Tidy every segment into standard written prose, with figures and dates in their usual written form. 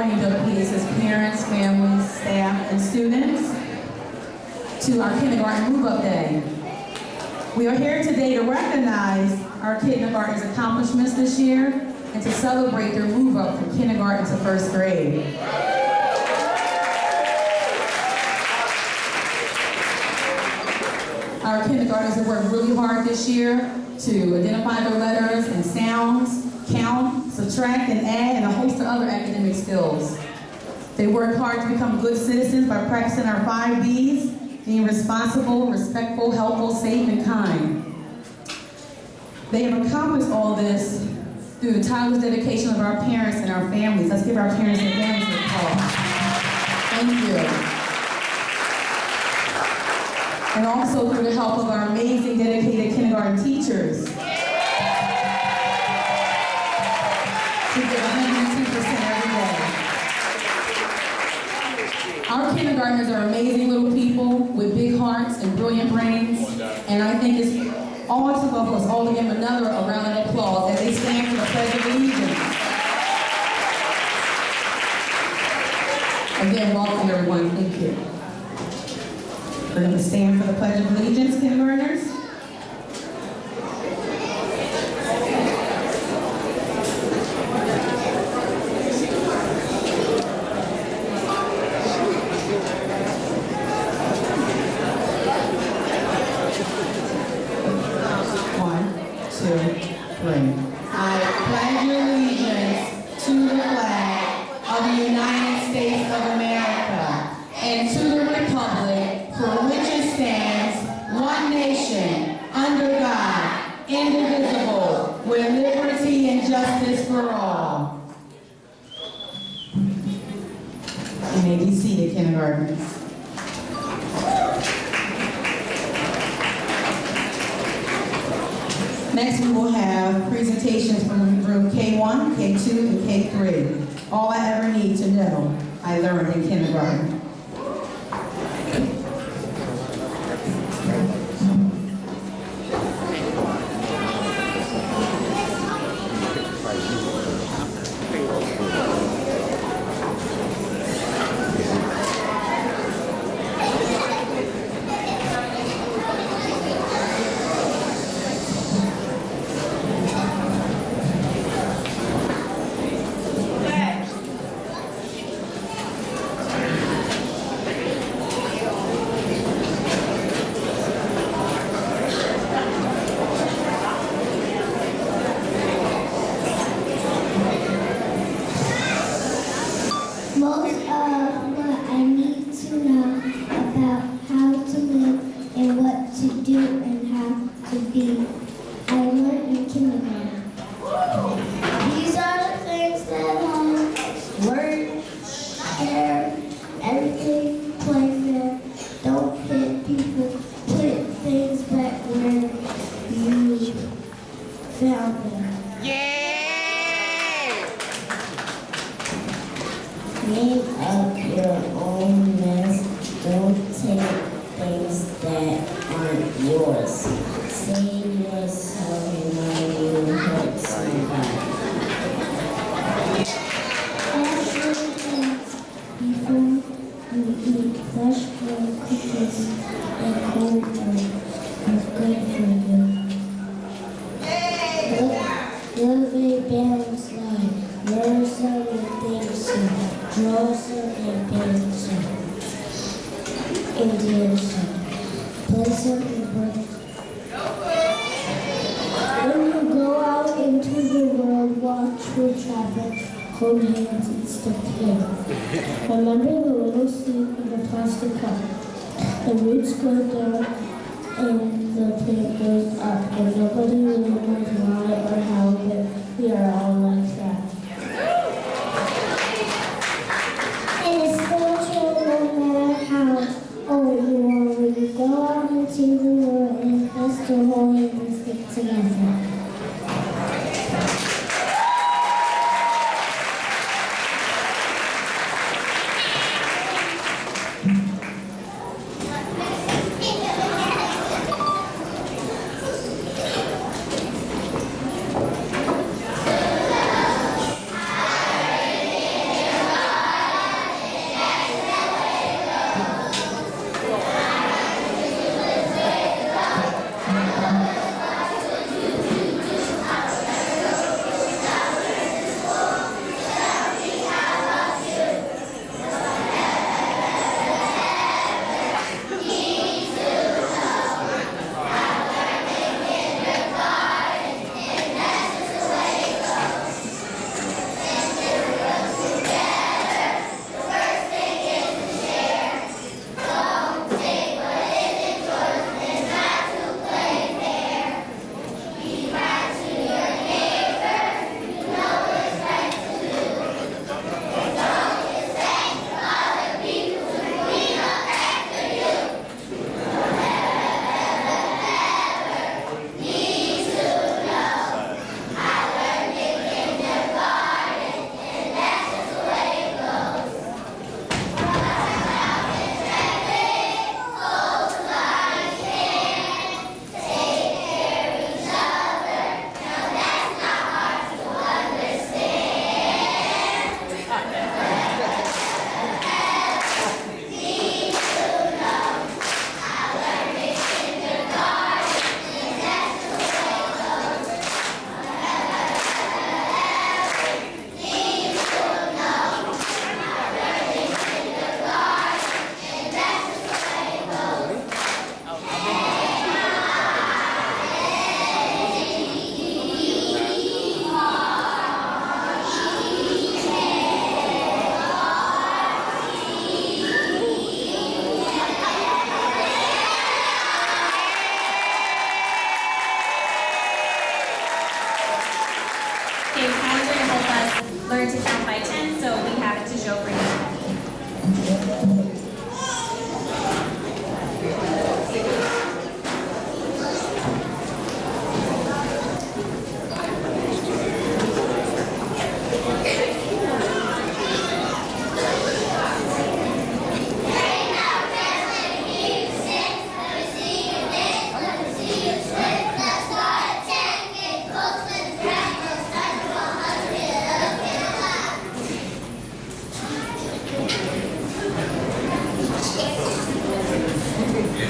morning, WPS's parents, families, staff, and students to our kindergarten move-up day. We are here today to recognize our kindergarten's accomplishments this year and to celebrate their move-up from kindergarten to first grade. Our kindergartners have worked really hard this year to identify their letters and sounds, count, subtract, and add, and a host of other academic skills. They work hard to become good citizens by practicing our 5 B's, being responsible, respectful, helpful, safe, and kind. They have accomplished all this through the tireless dedication of our parents and our families. Let's give our parents and families a applause. Thank you. And also through the help of our amazing, dedicated kindergarten teachers. To give 102% every day. Our kindergartners are amazing little people with big hearts and brilliant brains. And I think it's all it took of us all to give them another round of applause as they stand for the Pledge of Allegiance. Again, welcome everyone. Thank you. We're going to stand for the Pledge of Allegiance, kindergartners. I pledge allegiance to the flag of the United States of America and to the republic for which it stands, one nation, under God, indivisible, with liberty and justice for all. You may be seated, kindergartners. Next, we will have presentations from room K1, K2, and K3. All I ever need to know, I learned in kindergarten. Remember the little seed in the plastic cup. The roots go down and the plant goes up, and nobody remembers why or how, but we are all like that. And it's still true no matter how old you are when you go out into the world and let's do hold hands and stick together.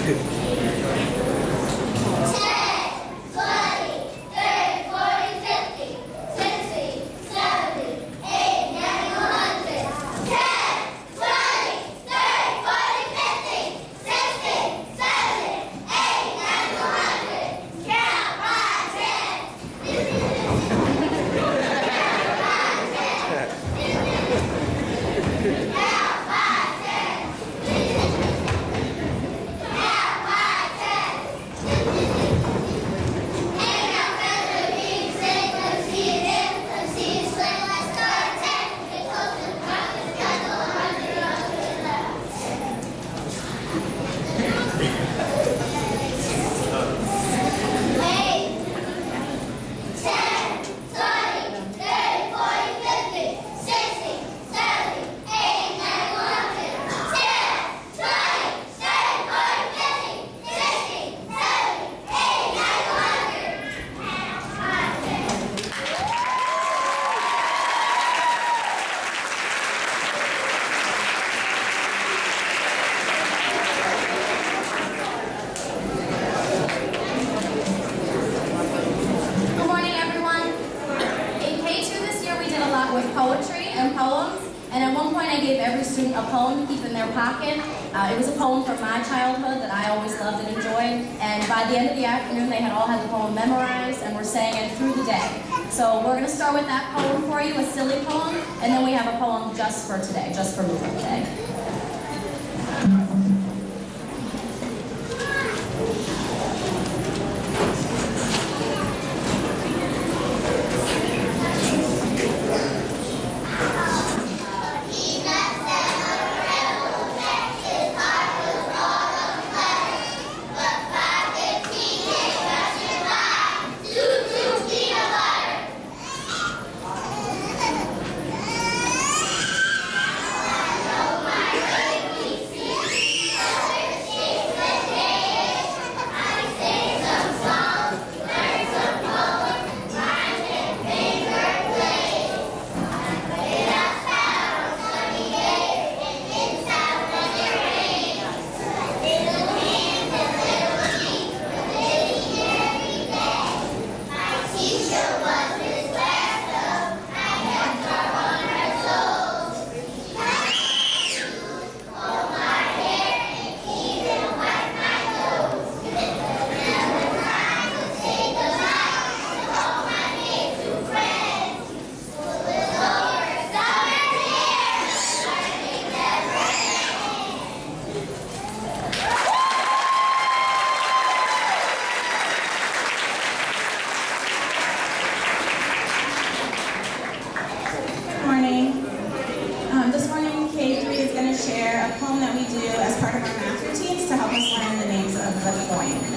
Good morning, everyone. In K2 this year, we did a lot with poetry and poems. And at one point, I gave every student a poem to keep in their pocket. It was a poem from my childhood that I always loved and enjoyed. And by the end of the afternoon, they had all had the poem memorized and were saying it through the day. So we're going to start with that poem for you, a silly poem. And then we have a poem just for today, just for movement day. This morning, K3 is going to share a poem that we do as part of our math routines to help us learn the names of the coins.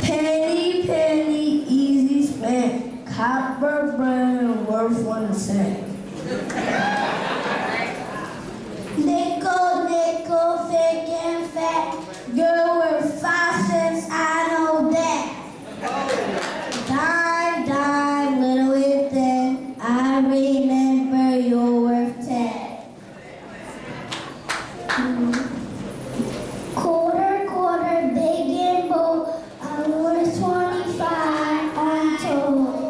Penny, penny, easy spent. Copper burning worth 1 cent. Nickel, nickel, thick and fat. You're worth 5 cents, I know that. Dime, dime, little and thin. I remember you're worth 10. Quarter, quarter, big and bold. I was 25, I'm told.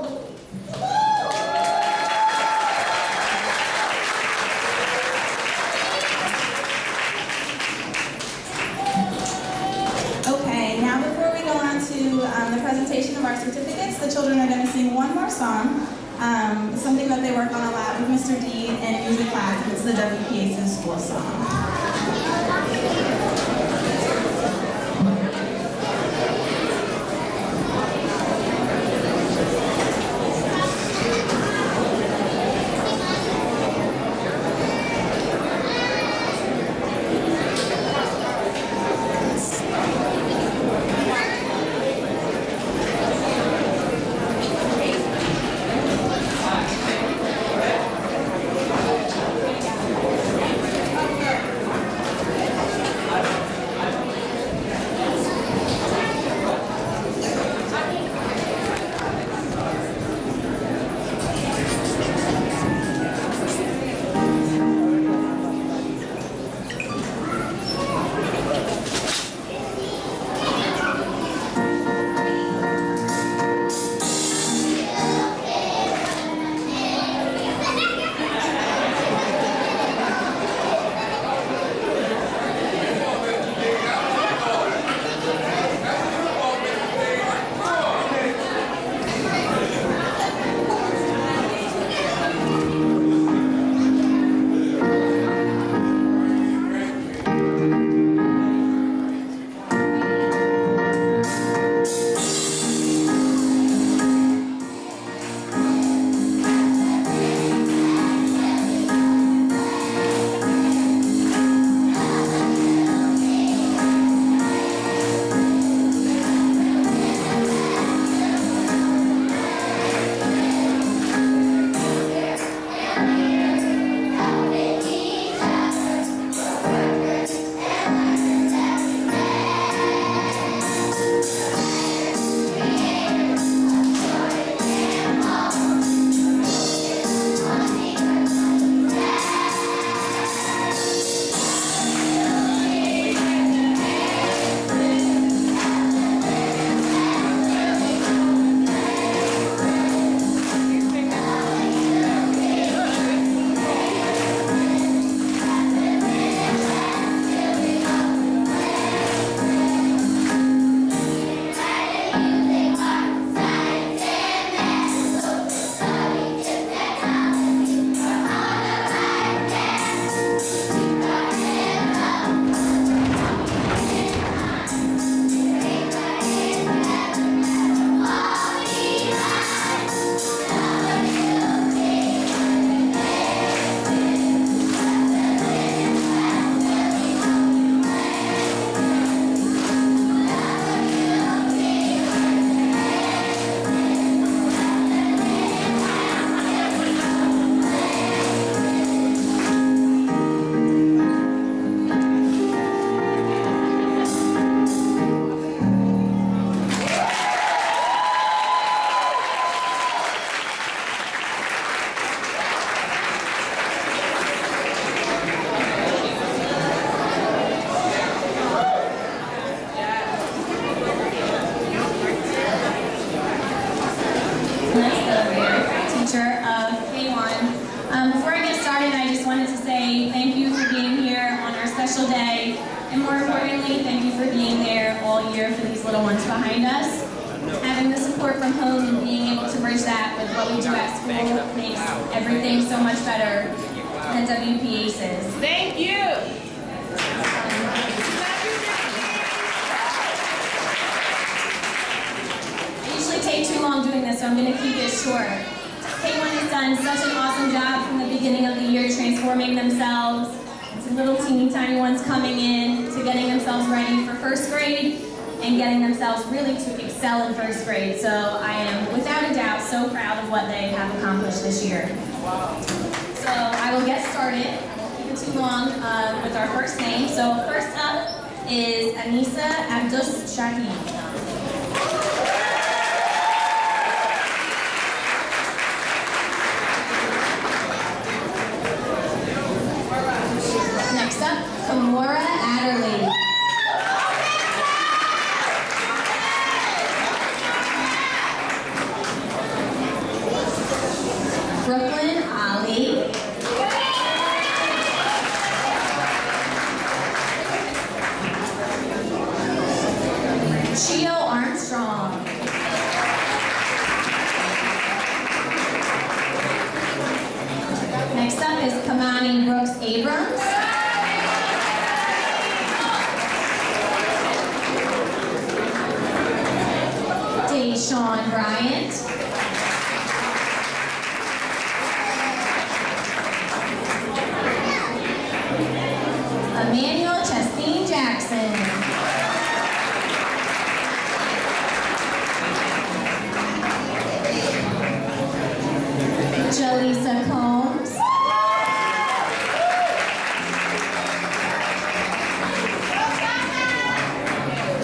Okay, now before we go on to the presentation of our certificates, the children are going to sing one more song, something that they work on a lot with Mr. D in music class. It's the WPAC school song. special day. And more importantly, thank you for being there all year for these little ones behind us. Having the support from home and being able to bridge that with what we do at school makes everything so much better than WP Aces. Thank you. I usually take too long doing this, so I'm going to keep it short. K1 has done such an awesome job from the beginning of the year transforming themselves to little teeny tiny ones coming in, to getting themselves ready for first grade, and getting themselves really to excel in first grade. So I am, without a doubt, so proud of what they have accomplished this year. So I will get started. I won't keep it too long with our first name. So first up is Anissa Abdus Shahid. Next up, Kamora Adderley. Brooklyn Ali. Chio Armstrong. Next up is Kamani Brooks Abrams. Deshaun Bryant. Emmanuel Chasteen Jackson. Jaleesa Combs.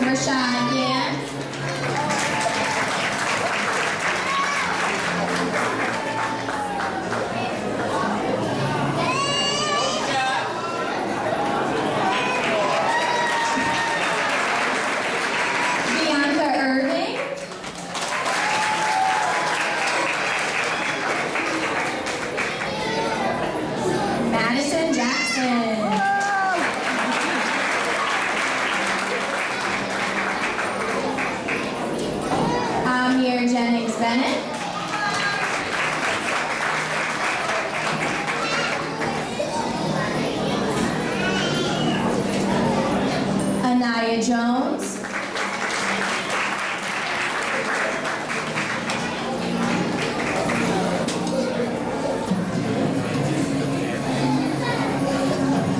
Rashad Gant. Bianca Irving. Madison Jackson. Amir Jennings Bennett. Anaya Jones.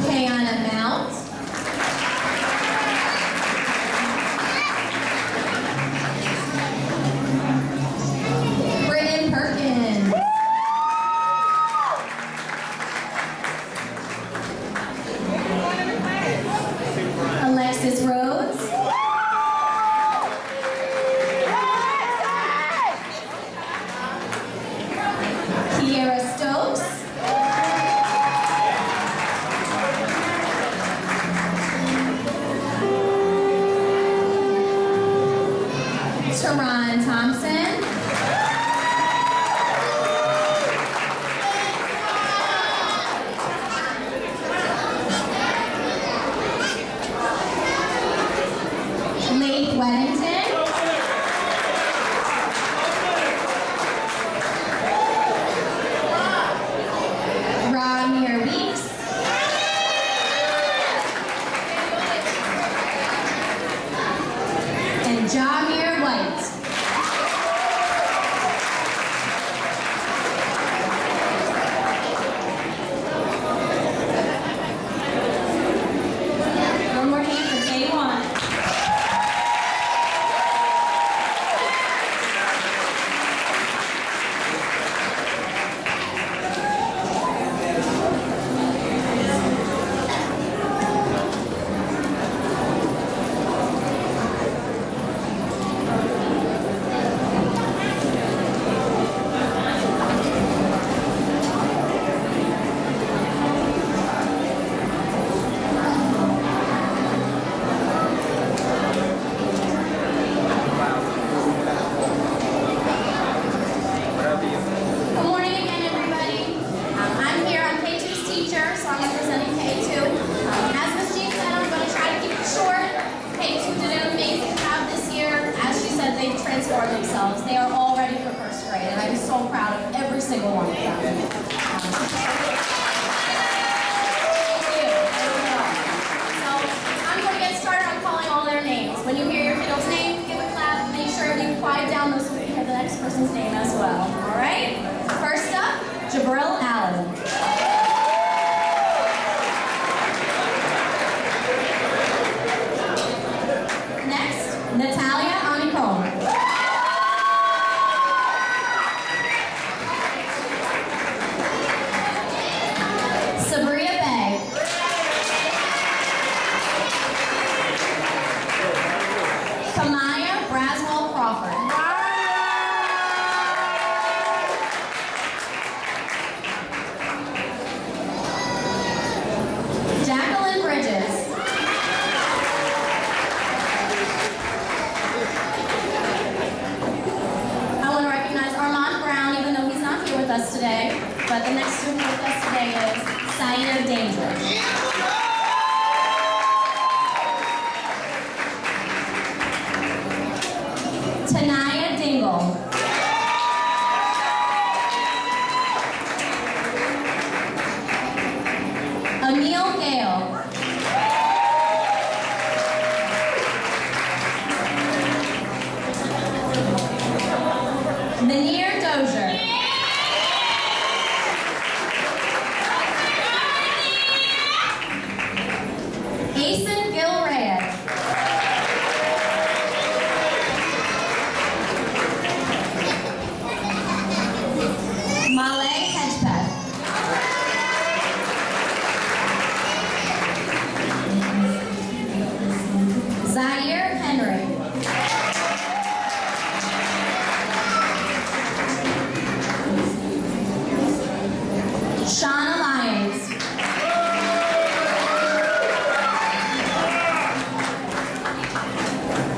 Kayana Mount. Britton Perkins. Alexis Rhodes. Kiera Stokes. Teron Thompson. Leigh Weddington. Ramir Weeks. And Jamir White. One more hand for K1. person's name as well. All right? First up, Jabril Allen. Next, Natalia Anicone. Sabria Bay. Kamaya Braswell Crawford. Jacqueline Bridges. I want to recognize Armand Brown, even though he's not here with us today. But the next student with us today is Saida Danger. Tanaya Dingle. Emil Gale. Manir Dozier. Asen Gil Reyes. Malay Hedgepeth. Zaire Henry. Shauna Lyons.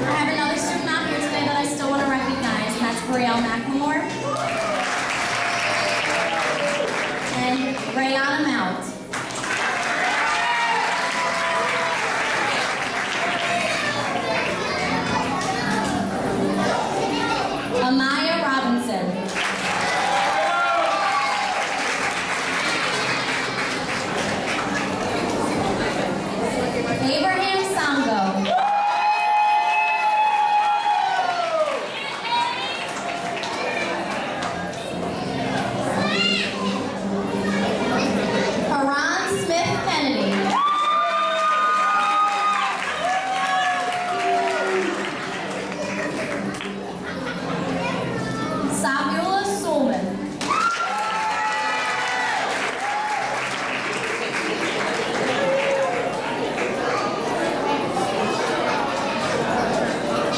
I have another student out here today that I still want to recognize, and that's Brielle McLemore and Rayana Mount. Amaya Robinson. Abraham Sango. Haran Smith Kennedy. Sabula Sulman.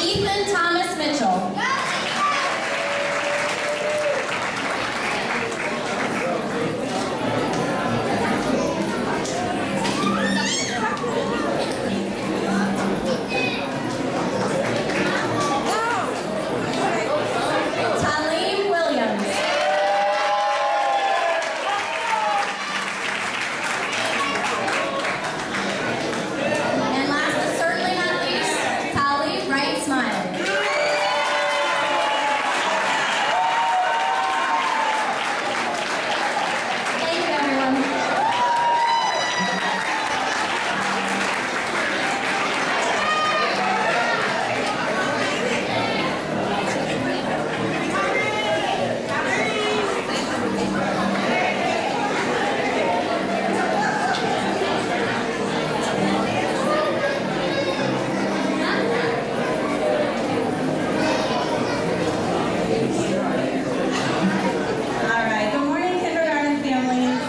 Ethan Thomas Mitchell. Talim Williams. And last but certainly not least, Tali Wright Smiley. Thank you, everyone. All right, good morning, kindergarten families.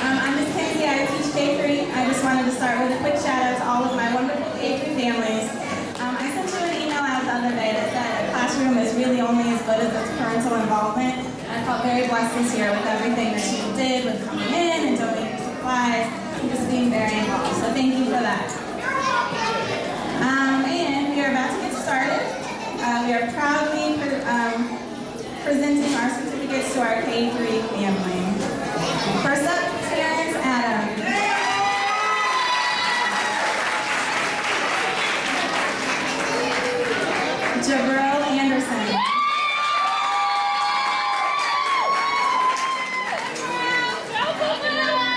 I'm Miss Kenzie, I teach K3. I just wanted to start with a quick shout out to all of my wonderful K3 families. I sent you an email out the other day that said a classroom is really only as good as its parental involvement. I felt very blessed this year with everything that you did, with coming in and donating supplies, and just being very involved. So thank you for that. And we are about to get started. We are proudly presenting our certificates to our K3 family. First up, Terrence Adams. Jabril Anderson.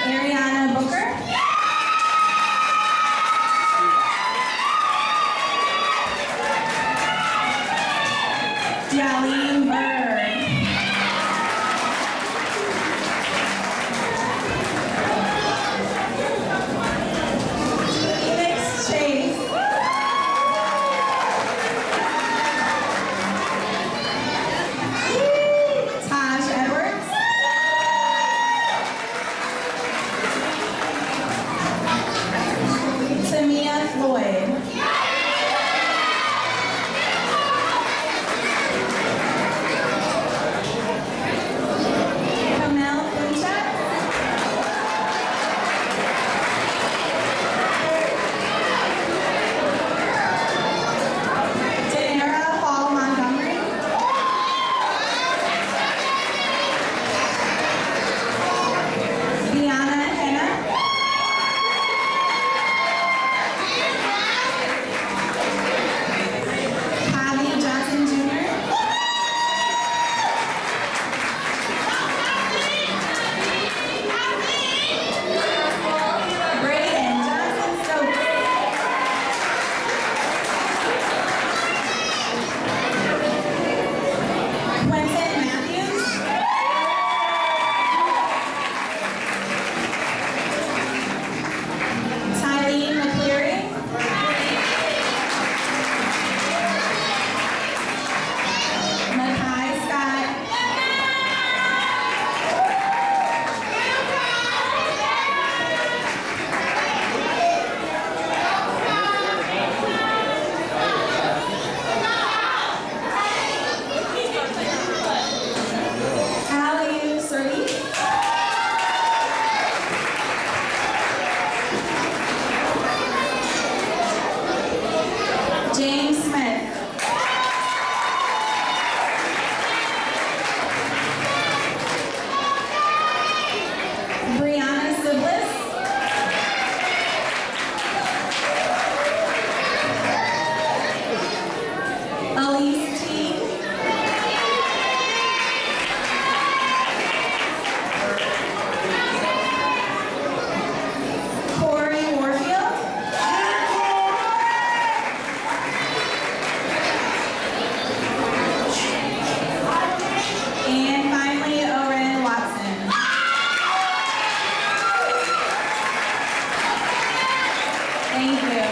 Ariana Booker. Yaleen Bird. Phoenix Chase. Taj Edwards. Tamia Floyd. Kamel Punchak. Daenerah Hall Montgomery. Deanna Henna. Javi Johnson Jr. Brayden Johnson Stokes. Quentin Matthews. Tyleen McCleary. Makai Scott. Aliu Suri. James Smith. Brianna Siblis. Elise T. Corey Warfield. And finally, Oren Watson. Thank you.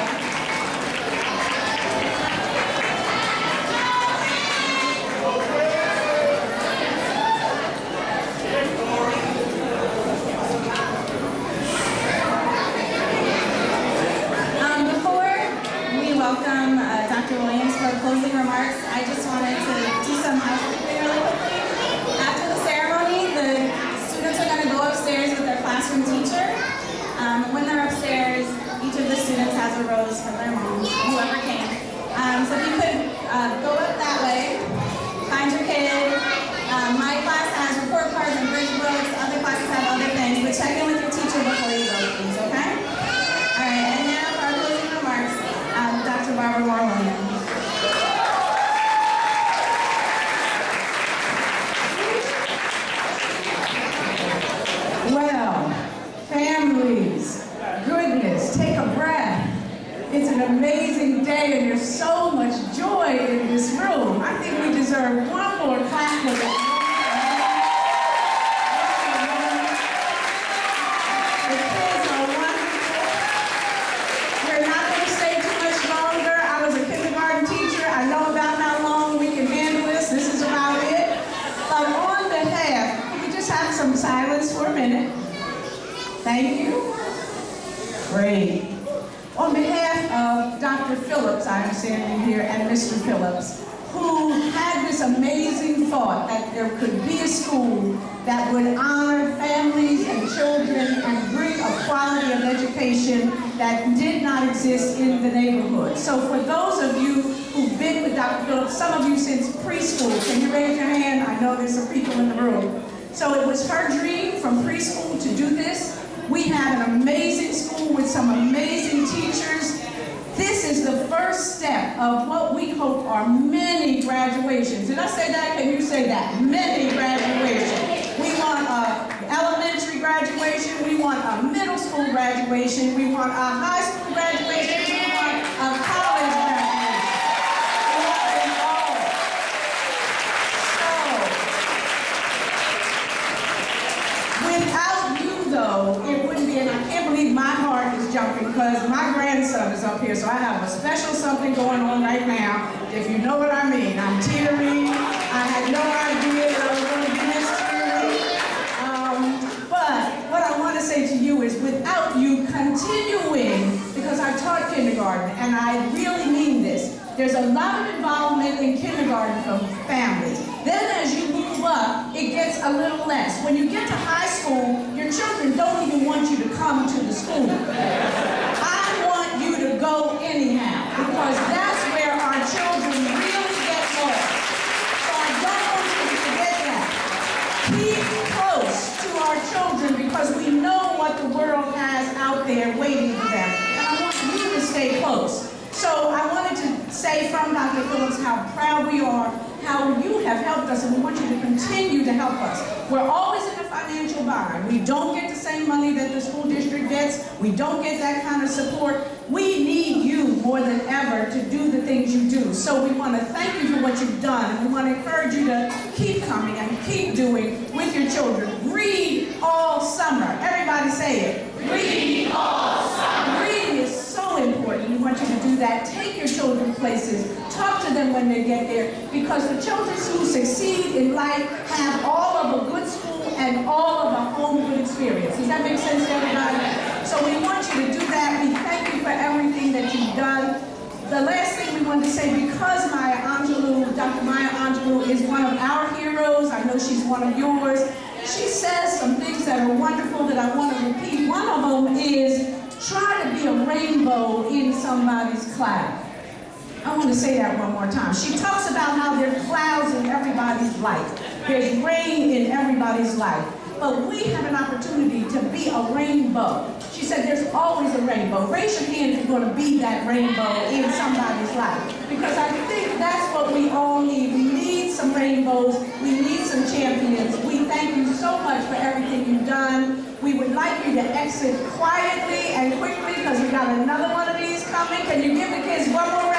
Before we welcome Dr. Williams for closing remarks, I just wanted to do some housekeeping really quickly. After the ceremony, the students are going to go upstairs with their classroom teacher. When they're upstairs, each of the students has a rose from their moms, whoever came. So if you could go up that way, find your kid. My class has report cards and bridge books. Other classes have other things, but check in with your teacher before you go, please, okay? All right, and now for our closing remarks, Dr. Barbara Moore Williams. Well, families, goodness, take a breath. It's an amazing day and there's so much joy in this room. I think we deserve one more clap for that. The kids are wonderful. We're not going to stay too much longer. I was a kindergarten teacher. I know about how long we can handle this. This is about it. But on behalf, we just have some silence for a minute. Thank you. Great. On behalf of Dr. Phillips, I am standing here, and Mr. Phillips, who had this amazing thought that there could be a school that would honor families and children and bring a quality of education that did not exist in the neighborhood. So for those of you who've been with Dr. Phillips, some of you since preschool, can you raise your hand? I know there's some people in the room. So it was her dream from preschool to do this. We have an amazing school with some amazing teachers. This is the first step of what we hope are many graduations. Did I say that? Can you say that? Many graduations. We want an elementary graduation. We want a middle school graduation. We want a high school graduation. We want a college graduation. We want them all. special something going on right now, if you know what I mean. I'm teary. I had no idea that I was going to be this teary. But what I want to say to you is without you continuing, because I taught kindergarten, and I really mean this, there's a lot of involvement in kindergarten from families. Then as you move up, it gets a little less. When you get to high school, your children don't even want you to come to the school. I want you to go anyhow, because that's where our children really get lost. So I don't want you to forget that. Keep close to our children, because we know what the world has out there waiting for them. And I want you to stay close. So I wanted to say from Dr. Phillips how proud we are, how you have helped us, and we want you to continue to help us. We're always in a financial bind. We don't get the same money that the school district gets. We don't get that kind of support. We need you more than ever to do the things you do. So we want to thank you for what you've done, and we want to encourage you to keep coming and keep doing with your children. Read all summer. Everybody say it. Read all summer. Reading is so important. We want you to do that. Take your children places. Talk to them when they get there, because the children who succeed in life have all of a good school and all of a home good experience. Does that make sense to everybody? So we want you to do that. We thank you for everything that you've done. The last thing we wanted to say, because Maya Angelou, Dr. Maya Angelou is one of our heroes, I know she's one of yours, she says some things that are wonderful that I want to repeat. One of them is, try to be a rainbow in somebody's cloud. I want to say that one more time. She talks about how there are clouds in everybody's life. There's rain in everybody's life. But we have an opportunity to be a rainbow. She said there's always a rainbow. Raise your hand if you're going to be that rainbow in somebody's life. Because I think that's what we all need. We need some rainbows. We need some champions. We thank you so much for everything you've done. We would like you to exit quietly and quickly, because we got another one of these coming. Can you give the kids one more